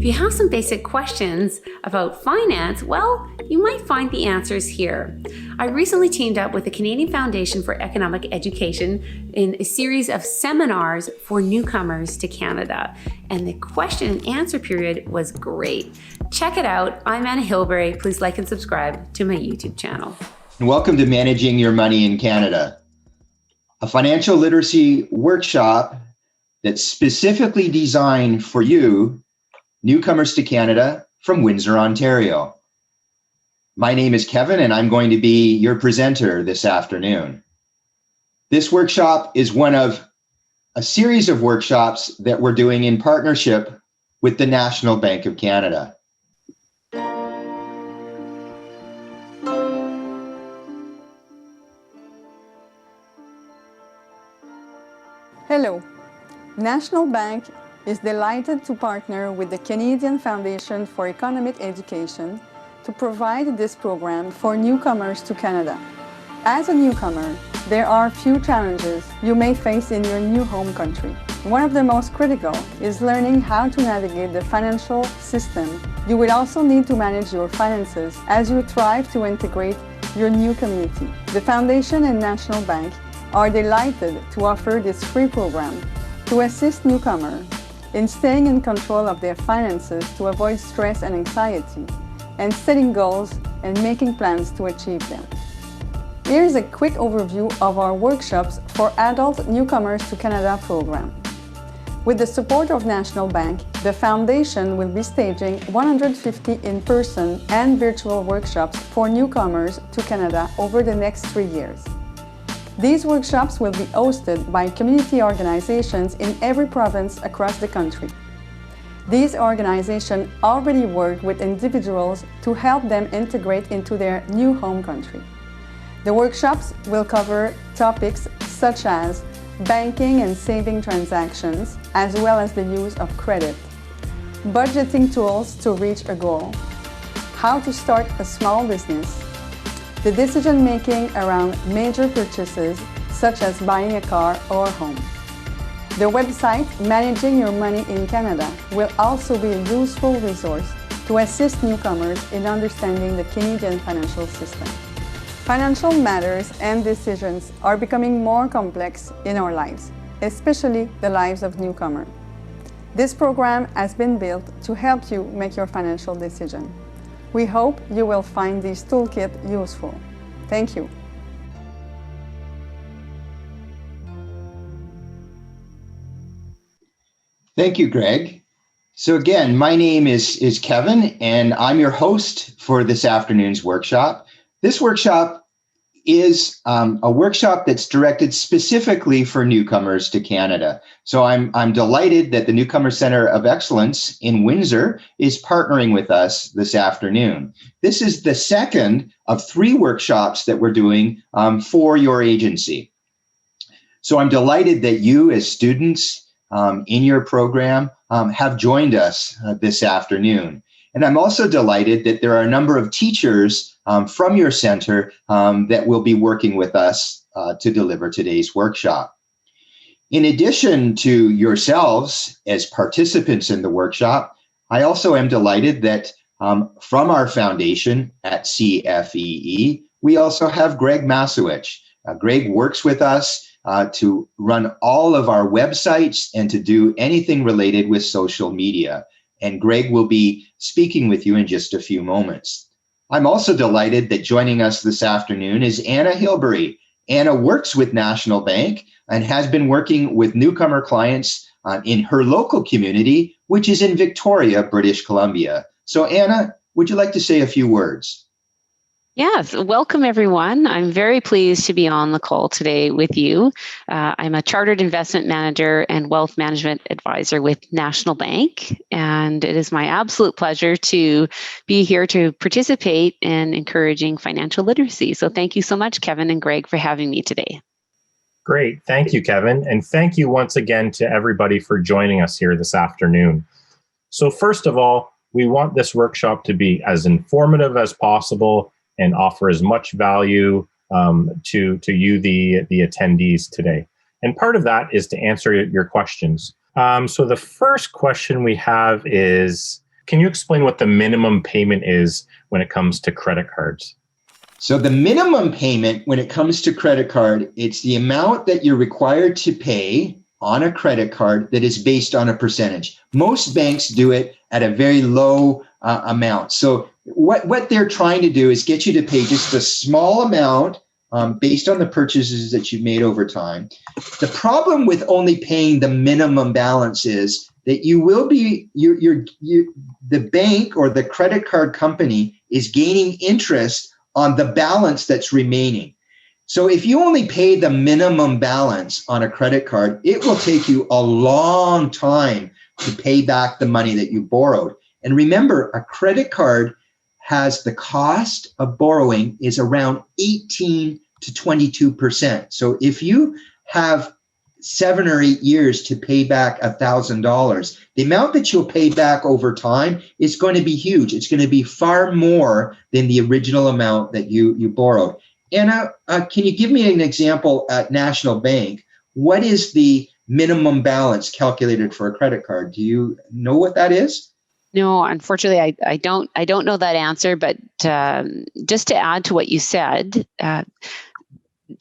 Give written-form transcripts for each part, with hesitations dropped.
you have some basic questions about finance, well, you might find the answers here. I recently teamed up with the Canadian Foundation for Economic Education in a series of seminars for newcomers to Canada, and the question and answer period was great. Check it out. I'm Anna Hilberry. Please like and subscribe to my YouTube channel. Welcome to Managing Your Money in Canada, a financial literacy workshop that's specifically designed for you, newcomers to Canada from Windsor, Ontario. My name is Kevin, and I'm going to be your presenter this afternoon. This workshop is one of a series of workshops that we're doing in partnership with the National Bank of Canada. Hello. National Bank is delighted to partner with the Canadian Foundation for Economic Education to provide this program for newcomers to Canada. As a newcomer, there are few challenges you may face in your new home country. One of the most critical is learning how to navigate the financial system. You will also need to manage your finances as you thrive to integrate your new community. The Foundation and National Bank are delighted to offer this free program to assist newcomers in staying in control of their finances to avoid stress and anxiety, and setting goals and making plans to achieve them. Here's a quick overview of our workshops for adult newcomers to Canada program. With the support of National Bank, the Foundation will be staging 150 in-person and virtual workshops for newcomers to Canada over the next 3 years. These workshops will be hosted by community organizations in every province across the country. These organizations already work with individuals to help them integrate into their new home country. The workshops will cover topics such as banking and saving transactions, as well as the use of credit, budgeting tools to reach a goal, how to start a small business, the decision-making around major purchases such as buying a car or home. The website Managing Your Money in Canada will also be a useful resource to assist newcomers in understanding the Canadian financial system. Financial matters and decisions are becoming more complex in our lives, especially the lives of newcomers. This program has been built to help you make your financial decision. We hope you will find this toolkit useful. Thank you. Thank you, Greg. So again, my name is Kevin, and I'm your host for this afternoon's workshop. This workshop is a workshop that's directed specifically for newcomers to Canada. So I'm delighted that the Newcomer Centre of Excellence in Windsor is partnering with us this afternoon. This is the second of 3 workshops that we're doing for your agency. So I'm delighted that you as students in your program have joined us this afternoon. And I'm also delighted that there are a number of teachers from your center that will be working with us to deliver today's workshop. In addition to yourselves as participants in the workshop, I also am delighted that from our foundation at CFEE, we also have Greg Masiewich. Greg works with us to run all of our websites and to do anything related with social media. And Greg will be speaking with you in just a few moments. I'm also delighted that joining us this afternoon is Anna Hilberry. Anna works with National Bank and has been working with newcomer clients in her local community, which is in Victoria, British Columbia. So Anna, would you like to say a few words? Yes, welcome everyone. I'm very pleased to be on the call today with you. I'm a chartered investment manager and wealth management advisor with National Bank, and it is my absolute pleasure to be here to participate in encouraging financial literacy. So thank you so much, Kevin and Greg, for having me today. Great. Thank you, Kevin. And thank you once again to everybody for joining us here this afternoon. So first of all, we want this workshop to be as informative as possible and offer as much value to you, the attendees today. And part of that is to answer your questions. So the first question we have is, can you explain what the minimum payment is when it comes to credit cards? So the minimum payment when it comes to credit card, it's the amount that you're required to pay on a credit card that is based on a percentage. Most banks do it at a very low amount. So what they're trying to do is get you to pay just a small amount based on the purchases that you've made over time. The problem with only paying the minimum balance is that you will be, the bank or the credit card company is gaining interest on the balance that's remaining. So if you only pay the minimum balance on a credit card, it will take you a long time to pay back the money that you borrowed. And remember, a credit card has the cost of borrowing is around 18 to 22%. So if you have 7 or 8 years to pay back $1,000, the amount that you'll pay back over time is going to be huge. It's going to be far more than the original amount that you borrowed. Anna, can you give me an example at National Bank? What is the minimum balance calculated for a credit card? Do you know what that is? No, unfortunately, I don't know that answer. But just to add to what you said,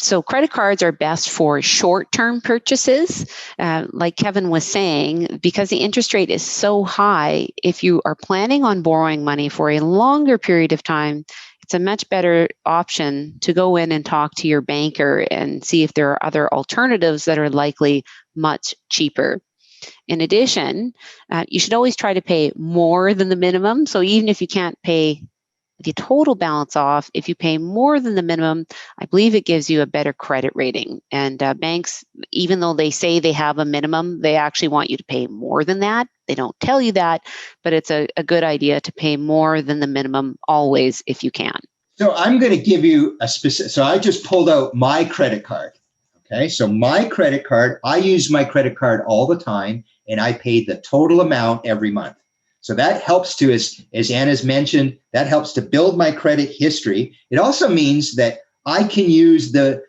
so credit cards are best for short-term purchases. Like Kevin was saying, because the interest rate is so high, if you are planning on borrowing money for a longer period of time, it's a much better option to go in and talk to your banker and see if there are other alternatives that are likely much cheaper. In addition, you should always try to pay more than the minimum. So even if you can't pay the total balance off, if you pay more than the minimum, I believe it gives you a better credit rating. And banks, even though they say they have a minimum, they actually want you to pay more than that. They don't tell you that, but it's a good idea to pay more than the minimum always if you can. So I'm going to give you a specific, so I just pulled out my credit card. Okay, so my credit card, I use my credit card all the time, and I pay the total amount every month. So that helps to, as Anna's mentioned, that helps to build my credit history. It also means that I can use the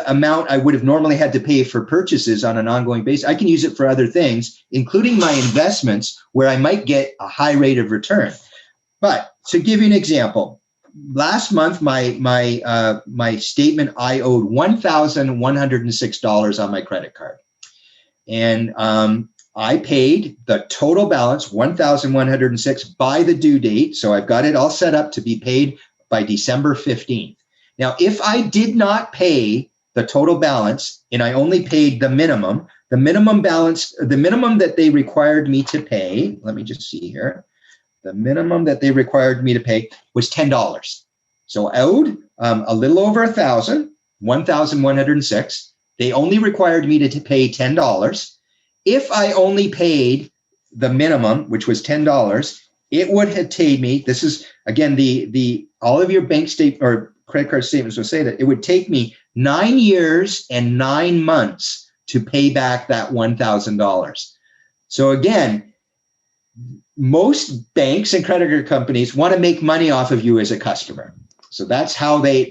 amount I would have normally had to pay for purchases on an ongoing basis. I can use it for other things, including my investments, where I might get a high rate of return. But to give you an example, last month my statement, I owed $1,106 on my credit card, and I paid the total balance, $1,106, by the due date. So I've got it all set up to be paid by December 15th. Now, if I did not pay the total balance and I only paid the minimum balance, the minimum that they required me to pay, let me just see here. The minimum that they required me to pay was $10. So I owed a little over $1,106. They only required me to pay $10. If I only paid the minimum, which was $10, it would have paid me. This is again the all of your bank statement or credit card statements will say that it would take me 9 years and 9 months to pay back that $1,000. So again, most banks and credit card companies want to make money off of you as a customer. So that's how they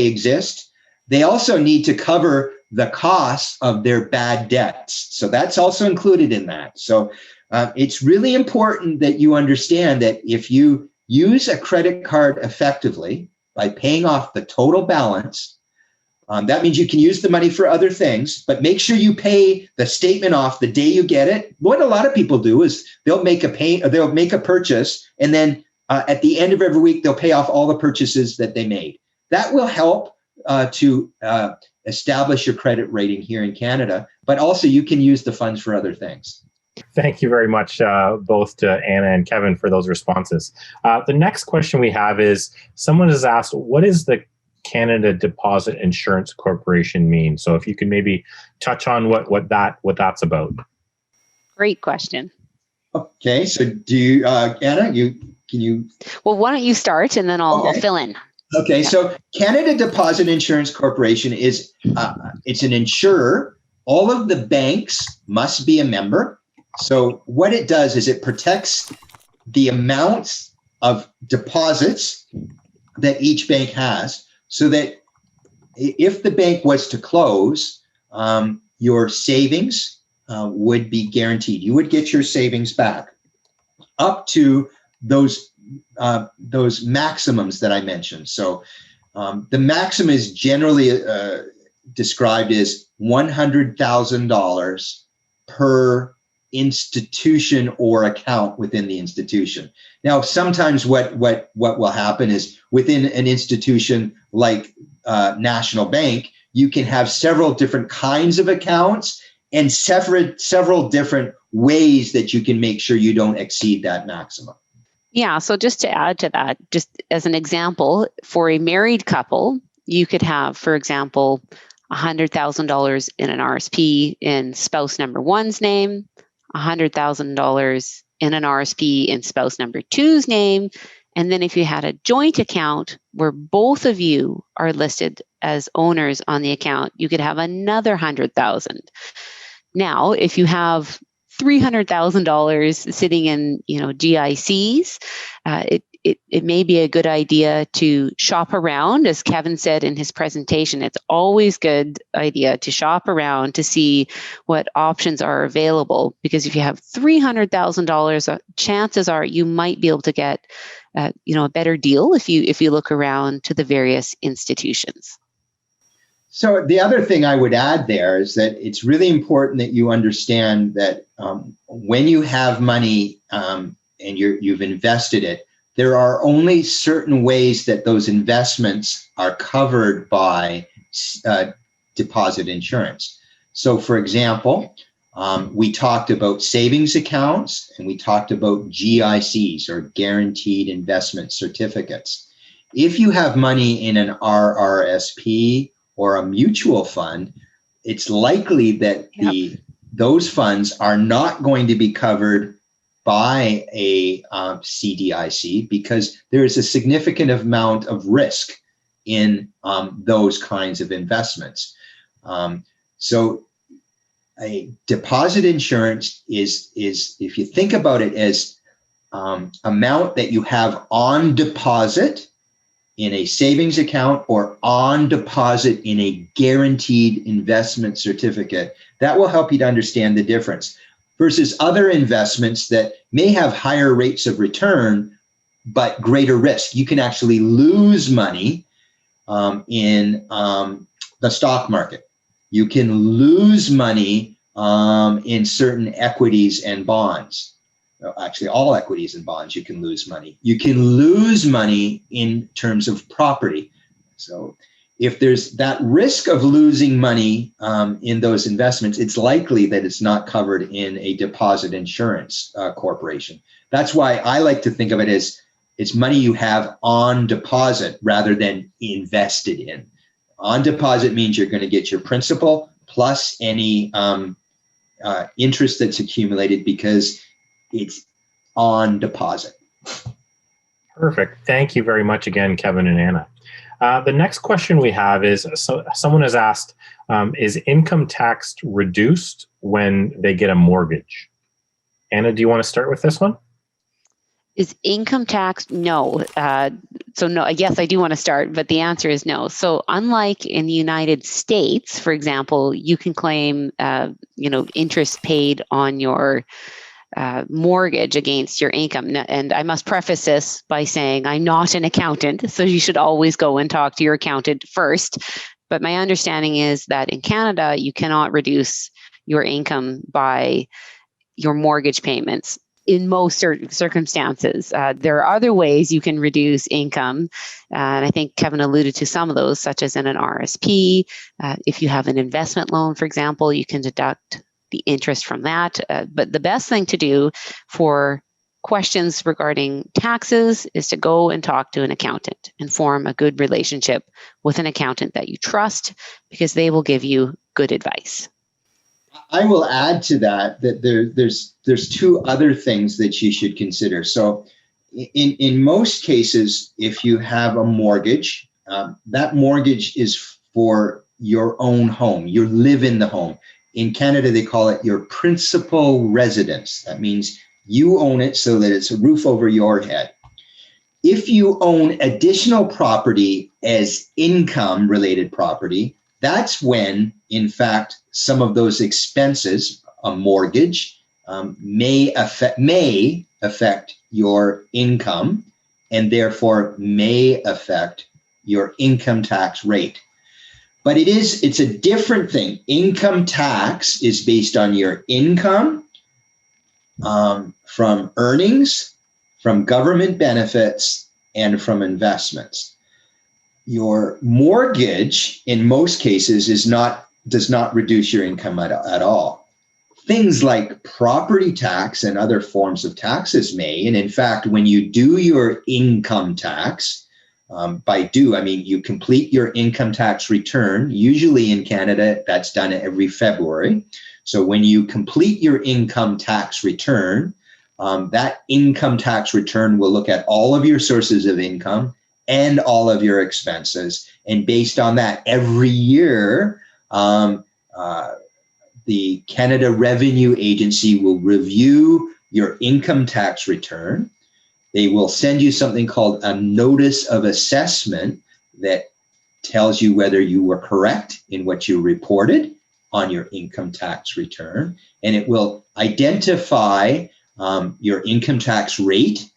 exist. They also need to cover the costs of their bad debts. So that's also included in that. So it's really important that you understand that if you use a credit card effectively by paying off the total balance, that means you can use the money for other things, but make sure you pay the statement off the day you get it. What a lot of people do is they'll make a purchase, and then at the end of every week, they'll pay off all the purchases that they made. That will help to establish your credit rating here in Canada, but also you can use the funds for other things. Thank you very much, both to Anna and Kevin, for those responses. The next question we have is, someone has asked, what does the Canada Deposit Insurance Corporation mean? So if you can maybe touch on what that's about. Great question. Okay, so do you, Anna, can you? Well, why don't you start and then I'll fill in. Okay, so Canada Deposit Insurance Corporation is it's an insurer. All of the banks must be a member. So what it does is it protects the amounts of deposits that each bank has, so that if the bank was to close, your savings would be guaranteed. You would get your savings back. up to those maximums that I mentioned. So the maximum is generally described as $100,000 per institution or account within the institution. Now, sometimes what will happen is within an institution like National Bank, you can have several different kinds of accounts and several different ways that you can make sure you don't exceed that maximum. Yeah, so just to add to that, just as an example, for a married couple, you could have, for example, $100,000 in an RSP in spouse number one's name, $100,000 in an RSP in spouse number two's name. And then if you had a joint account where both of you are listed as owners on the account, you could have another 100,000. Now, if you have $300,000 sitting in, GICs, it may be a good idea to shop around. As Kevin said in his presentation, it's always good idea to shop around to see what options are available. Because if you have $300,000, chances are you might be able to get, a better deal if you look around to the various institutions. So the other thing I would add there is that it's really important that you understand that when you have money and you've invested it, there are only certain ways that those investments are covered by deposit insurance. So, for example, we talked about savings accounts and we talked about GICs, or guaranteed investment certificates. If you have money in an RRSP or a mutual fund, it's likely that those funds are not going to be covered by a CDIC because there is a significant amount of risk in those kinds of investments. So a deposit insurance is if you think about it as amount that you have on deposit in a savings account or on deposit in a guaranteed investment certificate, that will help you to understand the difference versus other investments that may have higher rates of return, but greater risk. You can actually lose money in the stock market. You can lose money in certain equities and bonds. Actually, all equities and bonds, you can lose money. You can lose money in terms of property. So if there's that risk of losing money in those investments, it's likely that it's not covered in a deposit insurance corporation. That's why I like to think of it as it's money you have on deposit rather than invested in. On deposit means you're going to get your principal plus any interest that's accumulated because it's on deposit. Perfect. Thank you very much again, Kevin and Anna. The next question we have is, someone has asked, is income tax reduced when they get a mortgage? Anna, do you want to start with this one? Is income tax? No. So no, yes, I do want to start, but the answer is no. So unlike in the United States, for example, you can claim, interest paid on your mortgage against your income. And I must preface this by saying I'm not an accountant, so you should always go and talk to your accountant first. But my understanding is that in Canada, you cannot reduce your income by your mortgage payments in most circumstances. There are other ways you can reduce income. And I think Kevin alluded to some of those, such as in an RSP. If you have an investment loan, for example, you can deduct the interest from that. But the best thing to do for questions regarding taxes is to go and talk to an accountant and form a good relationship with an accountant that you trust, because they will give you good advice. I will add to that there's two other things that you should consider. So in most cases, if you have a mortgage, that mortgage is for your own home. You live in the home. In Canada, they call it your principal residence. That means you own it so that it's a roof over your head. If you own additional property as income-related property, that's when, in fact, some of those expenses, a mortgage, may affect affect your income and therefore may affect your income tax rate. But it's a different thing. Income tax is based on your income from earnings, from government benefits, and from investments. Your mortgage, in most cases, does not reduce your income at all. Things like property tax and other forms of taxes may. And in fact, when you do your income tax, by do, I mean you complete your income tax return. Usually in Canada, that's done every February. So when you complete your income tax return, that income tax return will look at all of your sources of income and all of your expenses. And based on that, every year, the Canada Revenue Agency will review your income tax return. They will send you something called a notice of assessment that tells you whether you were correct in what you reported on your income tax return. And it will identify your income tax rate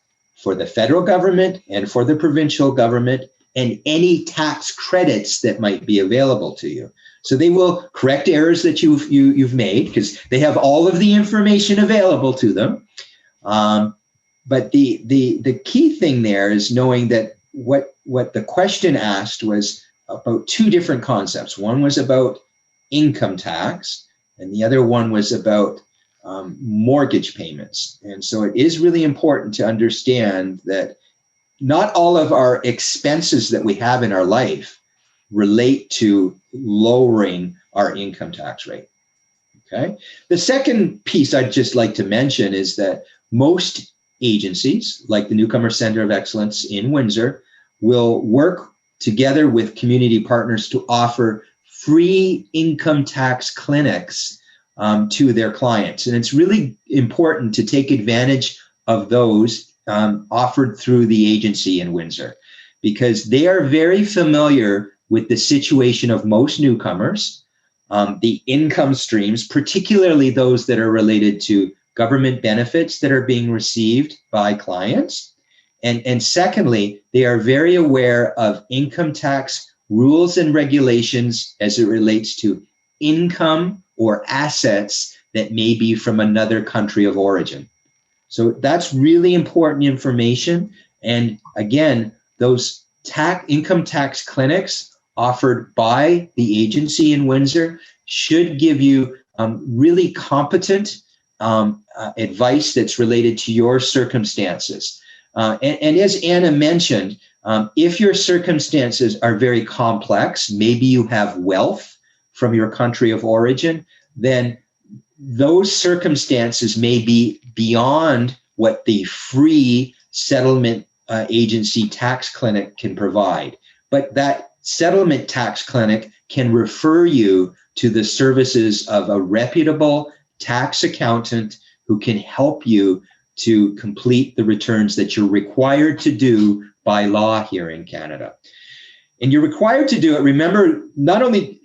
for the federal government and for the provincial government and any tax credits that might be available to you. So they will correct errors that you've made because they have all of the information available to them. But the key thing there is knowing that what the question asked was about two different concepts. One was about income tax, and the other one was about mortgage payments. And so it is really important to understand that not all of our expenses that we have in our life relate to lowering our income tax rate. Okay. The second piece I'd just like to mention is that most agencies, like the Newcomer Centre of Excellence in Windsor, will work together with community partners to offer free income tax clinics to their clients. And it's really important to take advantage of those offered through the agency in Windsor, because they are very familiar with the situation of most newcomers, the income streams, particularly those that are related to government benefits that are being received by clients. And secondly, they are very aware of income tax rules and regulations as it relates to income or assets that may be from another country of origin. So that's really important information. And again, those income tax clinics offered by the agency in Windsor should give you really competent advice that's related to your circumstances. And as Anna mentioned, if your circumstances are very complex, maybe you have wealth from your country of origin, then those circumstances may be beyond what the free settlement agency tax clinic can provide. But that settlement tax clinic can refer you to the services of a reputable tax accountant who can help you to complete the returns that you're required to do by law here in Canada. And you're required to do it. Remember, not only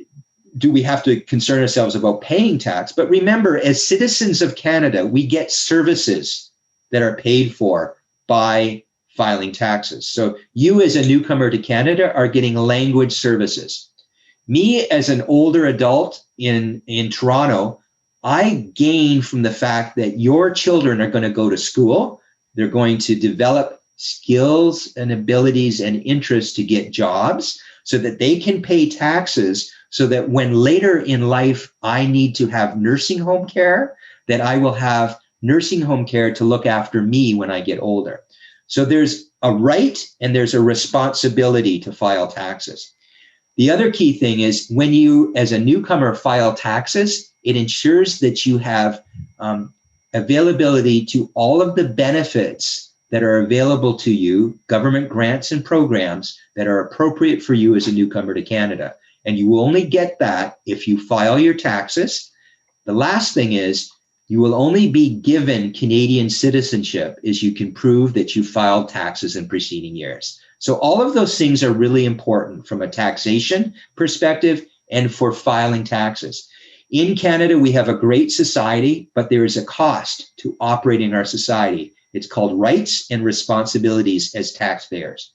do we have to concern ourselves about paying tax, but remember, as citizens of Canada, we get services that are paid for by filing taxes. So you as a newcomer to Canada are getting language services. Me as an older adult in Toronto, I gain from the fact that your children are going to go to school. They're going to develop skills and abilities and interests to get jobs so that they can pay taxes, so that when later in life I need to have nursing home care, that I will have nursing home care to look after me when I get older. So there's a right and there's a responsibility to file taxes. The other key thing is when you, as a newcomer, file taxes, it ensures that you have availability to all of the benefits that are available to you, government grants and programs that are appropriate for you as a newcomer to Canada. And you will only get that if you file your taxes. The last thing is you will only be given Canadian citizenship if you can prove that you filed taxes in preceding years. So all of those things are really important from a taxation perspective and for filing taxes. In Canada, we have a great society, but there is a cost to operating our society. It's called Rights and Responsibilities as Taxpayers.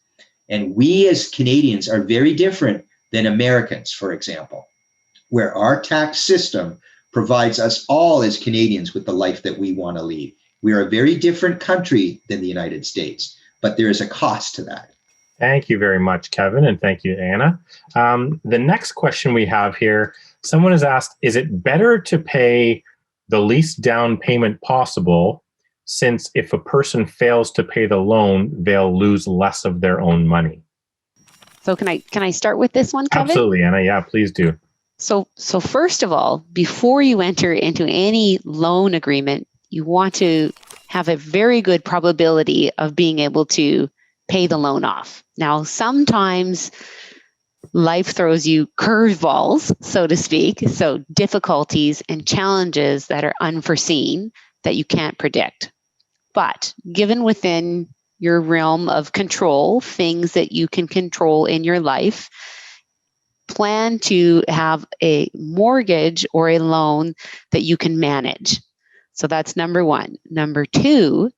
And we as Canadians are very different than Americans, for example, where our tax system provides us all as Canadians with the life that we want to lead. We are a very different country than the United States, but there is a cost to that. Thank you very much, Kevin, and thank you, Anna. The next question we have here, someone has asked, is it better to pay the least down payment possible, since if a person fails to pay the loan, they'll lose less of their own money? So can I start with this one, Kevin? Absolutely, Anna. Yeah, please do. So first of all, before you enter into any loan agreement, you want to have a very good probability of being able to pay the loan off. Now, sometimes life throws you curveballs, so to speak, so difficulties and challenges that are unforeseen that you can't predict. But given within your realm of control, things that you can control in your life, plan to have a mortgage or a loan that you can manage. So that's number one. Number two,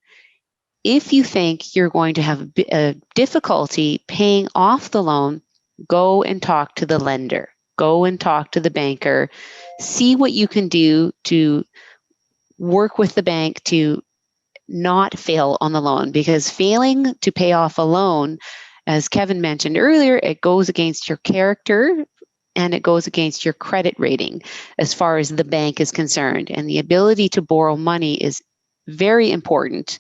if you think you're going to have a difficulty paying off the loan, go and talk to the lender. Go and talk to the banker. See what you can do to work with the bank to not fail on the loan, because failing to pay off a loan, as Kevin mentioned earlier, it goes against your character and it goes against your credit rating as far as the bank is concerned. And the ability to borrow money is very important.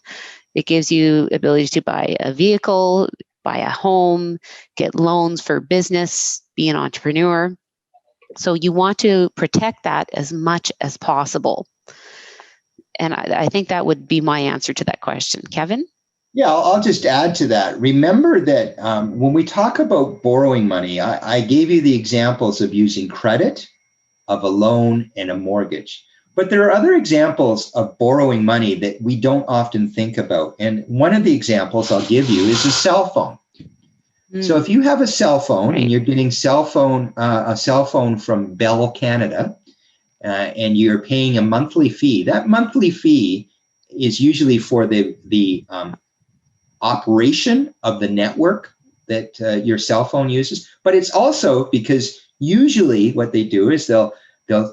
It gives you ability to buy a vehicle, buy a home, get loans for business, be an entrepreneur. So you want to protect that as much as possible. And I think that would be my answer to that question. Kevin? Yeah, I'll just add to that. Remember that when we talk about borrowing money, I gave you the examples of using credit, of a loan, and a mortgage. But there are other examples of borrowing money that we don't often think about. And one of the examples I'll give you is a cell phone. So if you have a cell phone and you're getting a cell phone from Bell Canada, and you're paying a monthly fee, that monthly fee is usually for the operation of the network that your cell phone uses. But it's also because usually what they do is they'll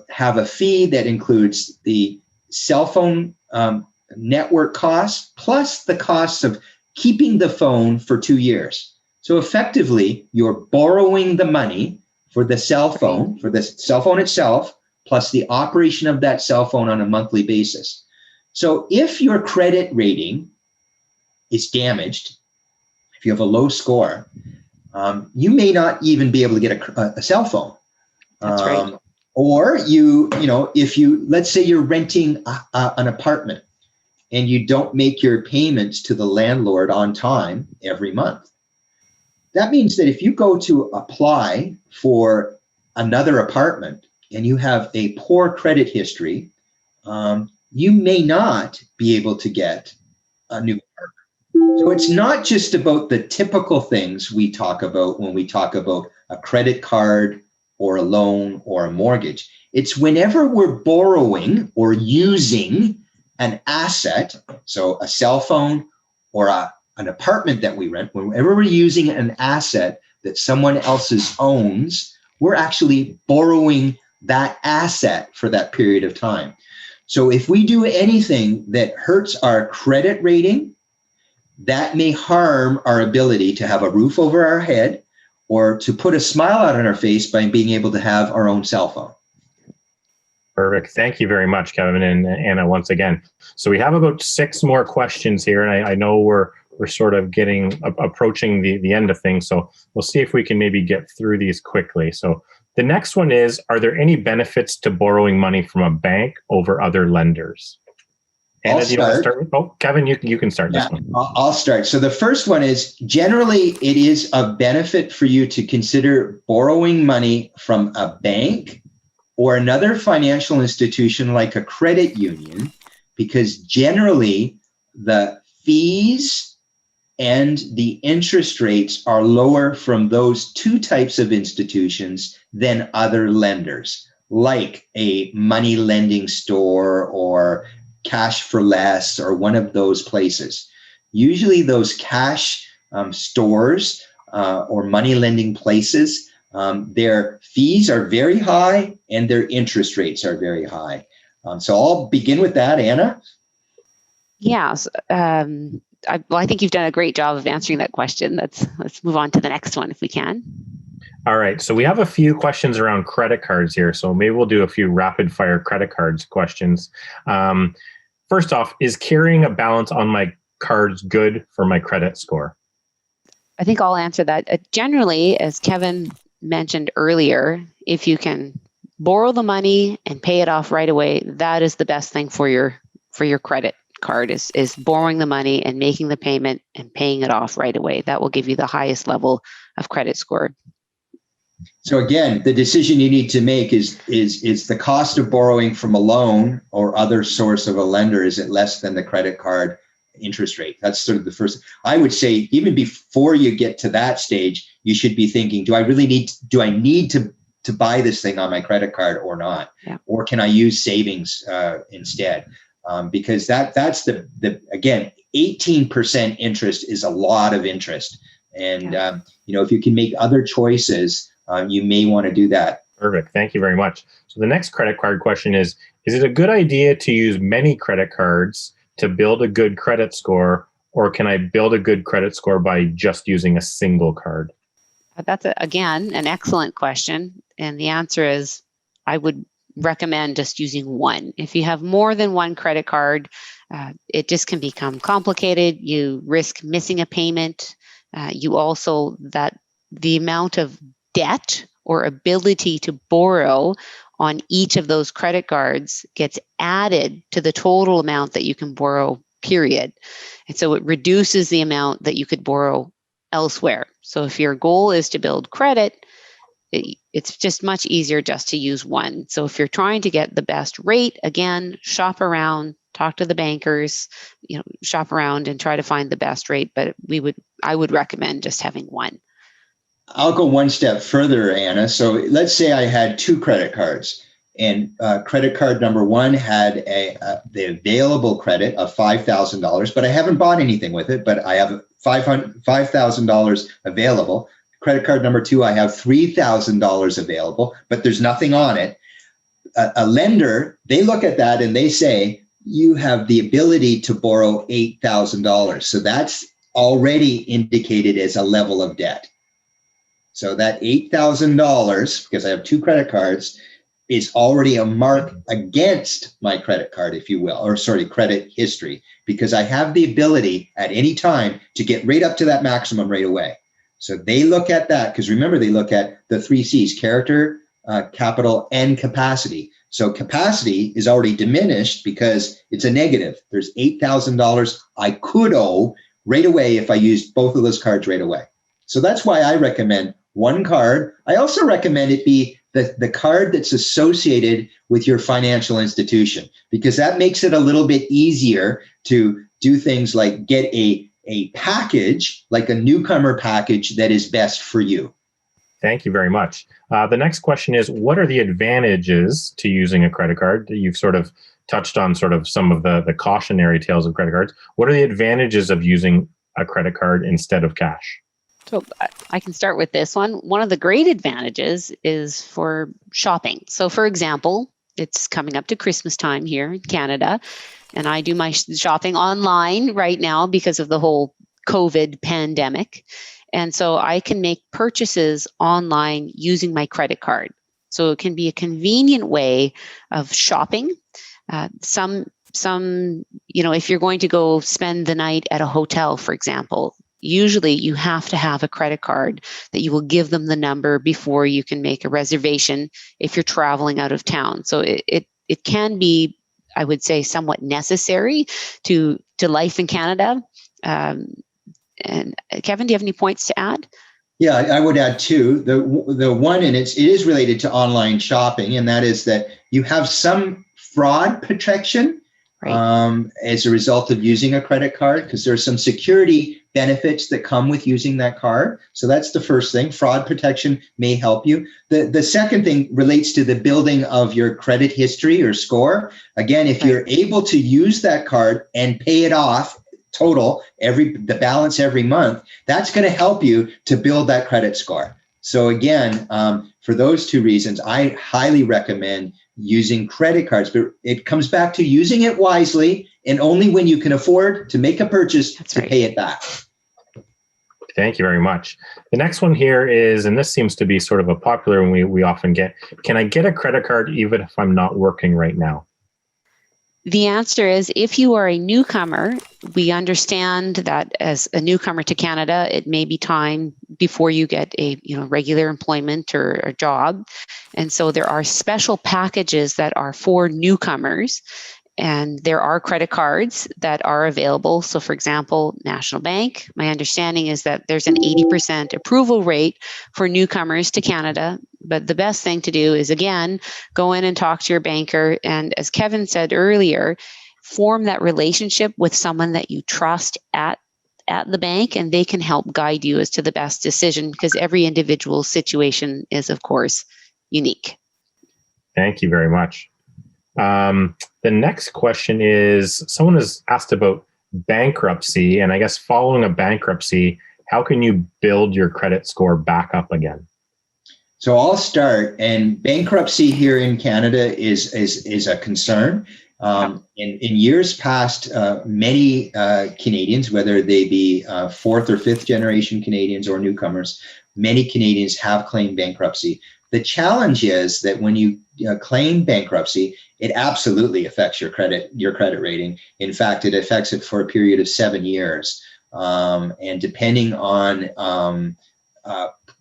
have a fee that includes the cell phone network costs plus the costs of keeping the phone for 2 years. So effectively, you're borrowing the money for the cell phone itself, plus the operation of that cell phone on a monthly basis. So if your credit rating is damaged, if you have a low score, you may not even be able to get a cell phone. That's right. Or if let's say you're renting an apartment and you don't make your payments to the landlord on time every month. That means that if you go to apply for another apartment and you have a poor credit history, you may not be able to get a new apartment. So it's not just about the typical things we talk about when we talk about a credit card or a loan or a mortgage. It's whenever we're borrowing or using an asset, so a cell phone or an apartment that we rent, whenever we're using an asset that someone else's owns, we're actually borrowing that asset for that period of time. So if we do anything that hurts our credit rating, that may harm our ability to have a roof over our head or to put a smile out on our face by being able to have our own cell phone. Perfect. Thank you very much, Kevin and Anna, once again. So we have about 6 more questions here, and I know we're sort of approaching the end of things. So we'll see if we can maybe get through these quickly. So the next one is, are there any benefits to borrowing money from a bank over other lenders? Anna, do you want to start with? Oh, Kevin, you can start this one. I'll start. So the first one is, generally, it is a benefit for you to consider borrowing money from a bank or another financial institution like a credit union, because generally the fees and the interest rates are lower from those 2 types of institutions than other lenders, like a money lending store or Cash for Less or one of those places. Usually those cash stores or money lending places, their fees are very high and their interest rates are very high. So I'll begin with that, Anna. Yes. I think you've done a great job of answering that question. Let's move on to the next one if we can. All right. So we have a few questions around credit cards here. So maybe we'll do a few rapid fire credit cards questions. First off, is carrying a balance on my cards good for my credit score? I think I'll answer that. Generally, as Kevin mentioned earlier, if you can borrow the money and pay it off right away, that is the best thing for your credit card is borrowing the money and making the payment and paying it off right away. That will give you the highest level of credit score. So again, the decision you need to make is the cost of borrowing from a loan or other source of a lender, is it less than the credit card interest rate? That's sort of the first. I would say even before you get to that stage, you should be thinking, do I need to buy this thing on my credit card or not? Yeah. Or can I use savings instead? Because that's the again, 18% interest is a lot of interest. And, if you can make other choices, you may want to do that. Perfect. Thank you very much. So the next credit card question is it a good idea to use many credit cards to build a good credit score, or can I build a good credit score by just using a single card? That's, again, an excellent question. And the answer is I would recommend just using one. If you have more than one credit card, it just can become complicated. You risk missing a payment. You also, that the amount of debt or ability to borrow on each of those credit cards gets added to the total amount that you can borrow, period. And so it reduces the amount that you could borrow elsewhere. So if your goal is to build credit, it's just much easier just to use one. So if you're trying to get the best rate, again, shop around, talk to the bankers, shop around and try to find the best rate. But I would recommend just having one. I'll go one step further, Anna. So let's say I had two credit cards, and credit card number one had the available credit of $5,000, but I haven't bought anything with it, but I have $5,000 available. Credit card number two, I have $3,000 available, but there's nothing on it. A lender, they look at that and they say, you have the ability to borrow $8,000. So that's already indicated as a level of debt. So that $8,000, because I have two credit cards, is already a mark against my credit card, if you will, credit history, because I have the ability at any time to get right up to that maximum right away. So they look at that, because remember, they look at the 3 C's: character, capital, and capacity. So capacity is already diminished because it's a negative. There's $8,000 I could owe right away if I used both of those cards right away. So that's why I recommend one card. I also recommend it be the card that's associated with your financial institution, because that makes it a little bit easier to do things like get a package, like a newcomer package that is best for you. Thank you very much. The next question is, what are the advantages to using a credit card? You've sort of touched on sort of some of the cautionary tales of credit cards. What are the advantages of using a credit card instead of cash? So I can start with this one. One of the great advantages is for shopping. So for example, it's coming up to Christmas time here in Canada, and I do my shopping online right now because of the whole COVID pandemic. And so I can make purchases online using my credit card. So it can be a convenient way of shopping. If you're going to go spend the night at a hotel, for example, usually you have to have a credit card that you will give them the number before you can make a reservation if you're traveling out of town. So it can be, I would say, somewhat necessary to life in Canada. And Kevin, do you have any points to add? Yeah, I would add two. The one, and it is related to online shopping, and that is that you have some fraud protection as a result of using a credit card, because there's some security benefits that come with using that card. So that's the first thing. Fraud protection may help you. The second thing relates to the building of your credit history or score. Again, if you're able to use that card and pay it off total, the balance every month, that's going to help you to build that credit score. So again, for those two reasons, I highly recommend using credit cards, but it comes back to using it wisely and only when you can afford to make a purchase to pay it back. Thank you very much. The next one here is, and this seems to be sort of a popular one we often get, can I get a credit card even if I'm not working right now? The answer is, if you are a newcomer, we understand that as a newcomer to Canada, it may be time before you get a regular employment or a job. And so there are special packages that are for newcomers. And there are credit cards that are available. So for example, National Bank, my understanding is that there's an 80% approval rate for newcomers to Canada. But the best thing to do is, again, go in and talk to your banker. And as Kevin said earlier, form that relationship with someone that you trust at the bank, and they can help guide you as to the best decision, because every individual situation is, of course, unique. Thank you very much. The next question is, someone has asked about bankruptcy, and I guess following a bankruptcy, how can you build your credit score back up again? So I'll start, and bankruptcy here in Canada is a concern. In years past, many Canadians, whether they be fourth or fifth generation Canadians or newcomers, many Canadians have claimed bankruptcy. The challenge is that when you claim bankruptcy, it absolutely affects your credit rating. In fact, it affects it for a period of 7 years. And depending on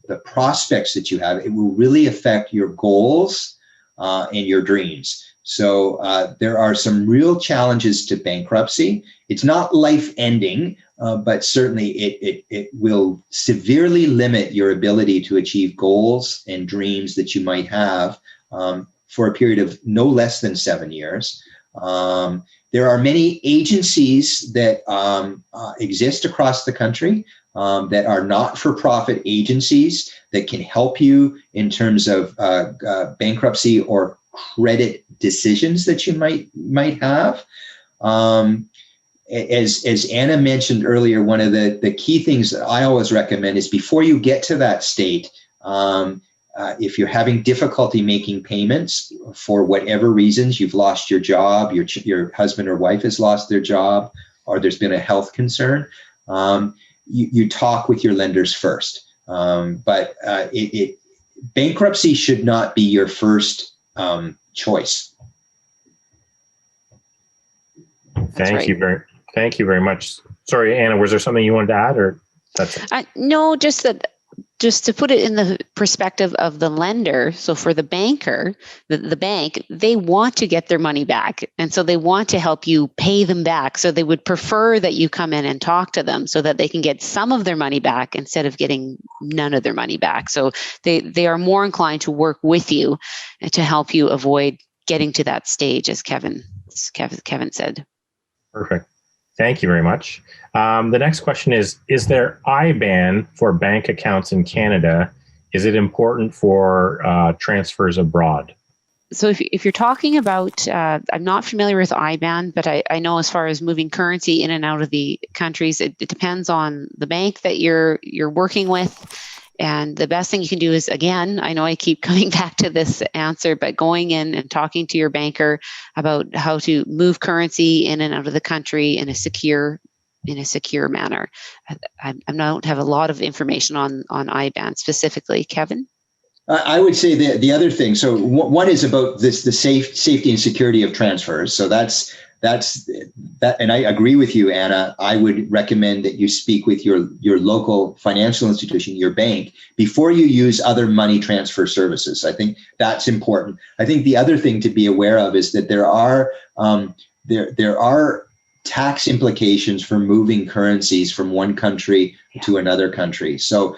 the prospects that you have, it will really affect your goals and your dreams. So there are some real challenges to bankruptcy. It's not life-ending, but certainly it will severely limit your ability to achieve goals and dreams that you might have for a period of no less than 7 years. There are many agencies that exist across the country that are not-for-profit agencies that can help you in terms of bankruptcy or credit decisions that you might have. As Anna mentioned earlier, one of the key things that I always recommend is, before you get to that state, if you're having difficulty making payments for whatever reasons, you've lost your job, your husband or wife has lost their job, or there's been a health concern, you talk with your lenders first. But bankruptcy should not be your first choice. Thank you very much. Sorry, Anna, was there something you wanted to add, or that's it? No, just to put it in the perspective of the lender. So for the banker, the bank, they want to get their money back. And so they want to help you pay them back. So they would prefer that you come in and talk to them so that they can get some of their money back instead of getting none of their money back. So they are more inclined to work with you to help you avoid getting to that stage, as Kevin said. Perfect. Thank you very much. The next question is there IBAN for bank accounts in Canada? Is it important for transfers abroad? So if you're talking about, I'm not familiar with IBAN, but I know as far as moving currency in and out of the countries, it depends on the bank that you're working with. And the best thing you can do is, again, I know I keep coming back to this answer, but going in and talking to your banker about how to move currency in and out of the country in a secure manner. I don't have a lot of information on IBAN specifically. Kevin? I would say the other thing. So one is about the safety and security of transfers. So that's that, and I agree with you, Anna. I would recommend that you speak with your local financial institution, your bank, before you use other money transfer services. I think that's important. I think the other thing to be aware of is that there are tax implications for moving currencies from one country to another country. So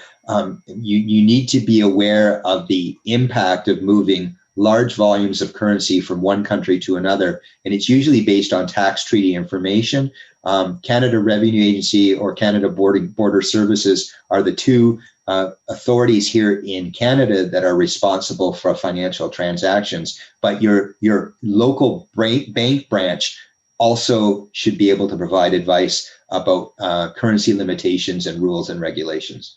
you need to be aware of the impact of moving large volumes of currency from one country to another, and it's usually based on tax treaty information. Canada Revenue Agency or Canada Border Services are the two authorities here in Canada that are responsible for financial transactions, but your local bank branch also should be able to provide advice about currency limitations and rules and regulations.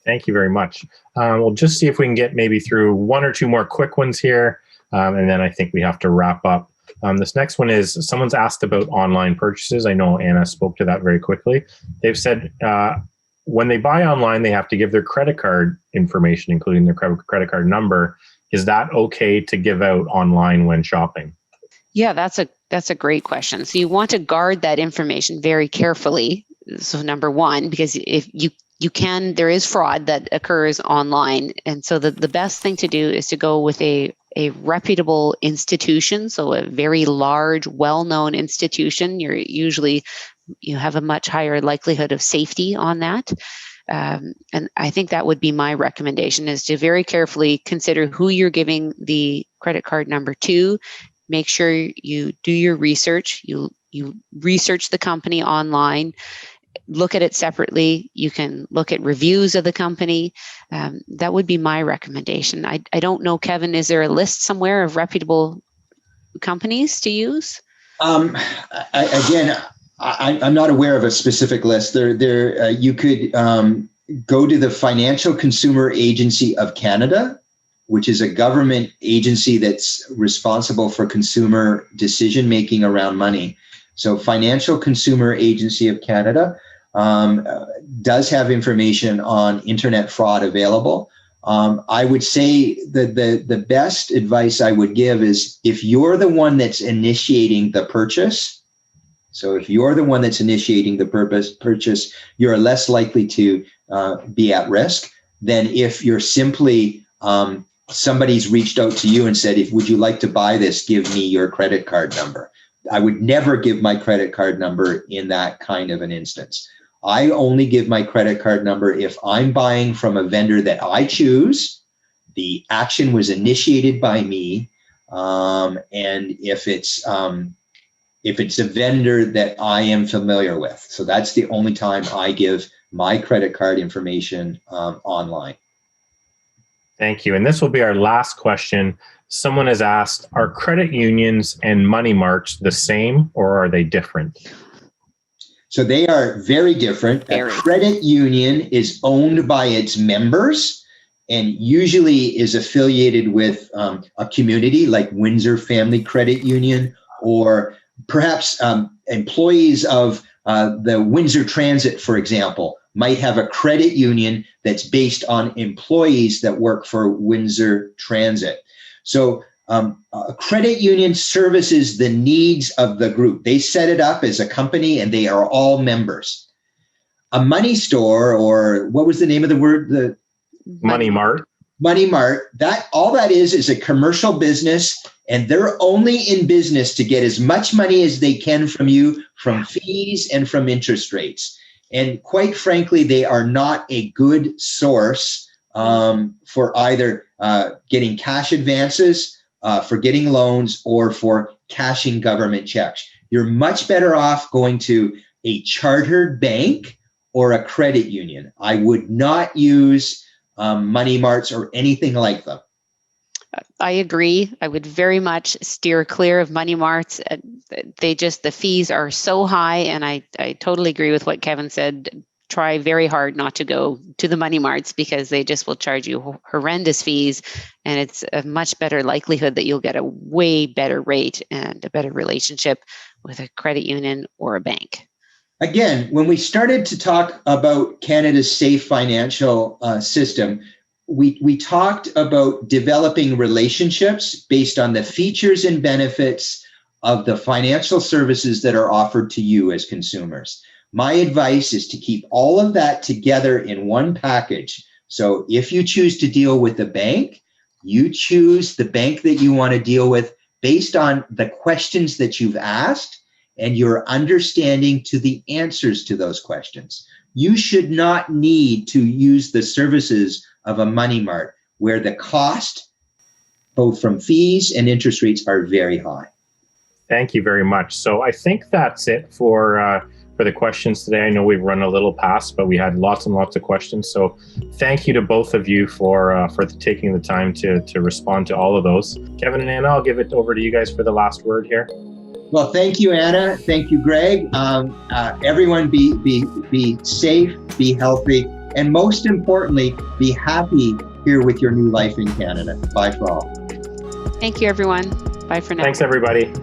Thank you very much. We'll just see if we can get maybe through one or two more quick ones here, and then I think we have to wrap up. This next one is someone's asked about online purchases. I know Anna spoke to that very quickly. They've said when they buy online, they have to give their credit card information, including their credit card number. Is that okay to give out online when shopping? Yeah, that's a great question. So you want to guard that information very carefully. So number one, because if you can, there is fraud that occurs online. And so the best thing to do is to go with a reputable institution. So a very large, well-known institution. You have a much higher likelihood of safety on that. And I think that would be my recommendation, is to very carefully consider who you're giving the credit card number to. Make sure you do your research. You research the company online. Look at it separately. You can look at reviews of the company. That would be my recommendation. I don't know, Kevin, is there a list somewhere of reputable companies to use? I'm not aware of a specific list. You could go to the Financial Consumer Agency of Canada, which is a government agency that's responsible for consumer decision-making around money. So Financial Consumer Agency of Canada does have information on internet fraud available. I would say that the best advice I would give is, if you're the one that's initiating the purchase, so if you're the one that's initiating the purchase, you're less likely to be at risk than if you're simply somebody's reached out to you and said, would you like to buy this? Give me your credit card number. I would never give my credit card number in that kind of an instance. I only give my credit card number if I'm buying from a vendor that I choose, the action was initiated by me, and if it's a vendor that I am familiar with. So that's the only time I give my credit card information online. Thank you. And this will be our last question. Someone has asked, are credit unions and money marts the same, or are they different? So they are very different. A credit union is owned by its members and usually is affiliated with a community like Windsor Family Credit Union, or perhaps employees of the Windsor Transit, for example, might have a credit union that's based on employees that work for Windsor Transit. So a credit union services the needs of the group. They set it up as a company and they are all members. A money store, or what was the name of the word? The Money Mart. Money Mart, all that is a commercial business, and they're only in business to get as much money as they can from you, from fees and from interest rates. And quite frankly, they are not a good source for either getting cash advances, for getting loans, or for cashing government checks. You're much better off going to a chartered bank or a credit union. I would not use money marts or anything like them. I agree. I would very much steer clear of money marts. The fees are so high, and I totally agree with what Kevin said. Try very hard not to go to the money marts, because they just will charge you horrendous fees, and it's a much better likelihood that you'll get a way better rate and a better relationship with a credit union or a bank. Again, when we started to talk about Canada's safe financial system, we talked about developing relationships based on the features and benefits of the financial services that are offered to you as consumers. My advice is to keep all of that together in one package. So if you choose to deal with the bank, you choose the bank that you want to deal with based on the questions that you've asked and your understanding to the answers to those questions. You should not need to use the services of a money mart, where the cost both from fees and interest rates are very high. Thank you very much. So I think that's it for the questions today. I know we've run a little past, but we had lots and lots of questions. So thank you to both of you for taking the time to respond to all of those. Kevin and Anna, I'll give it over to you guys for the last word here. Well, thank you, Anna. Thank you, Greg. Everyone be safe, be healthy, and most importantly, be happy here with your new life in Canada. Bye for all. Thank you, everyone. Bye for now. Thanks, everybody.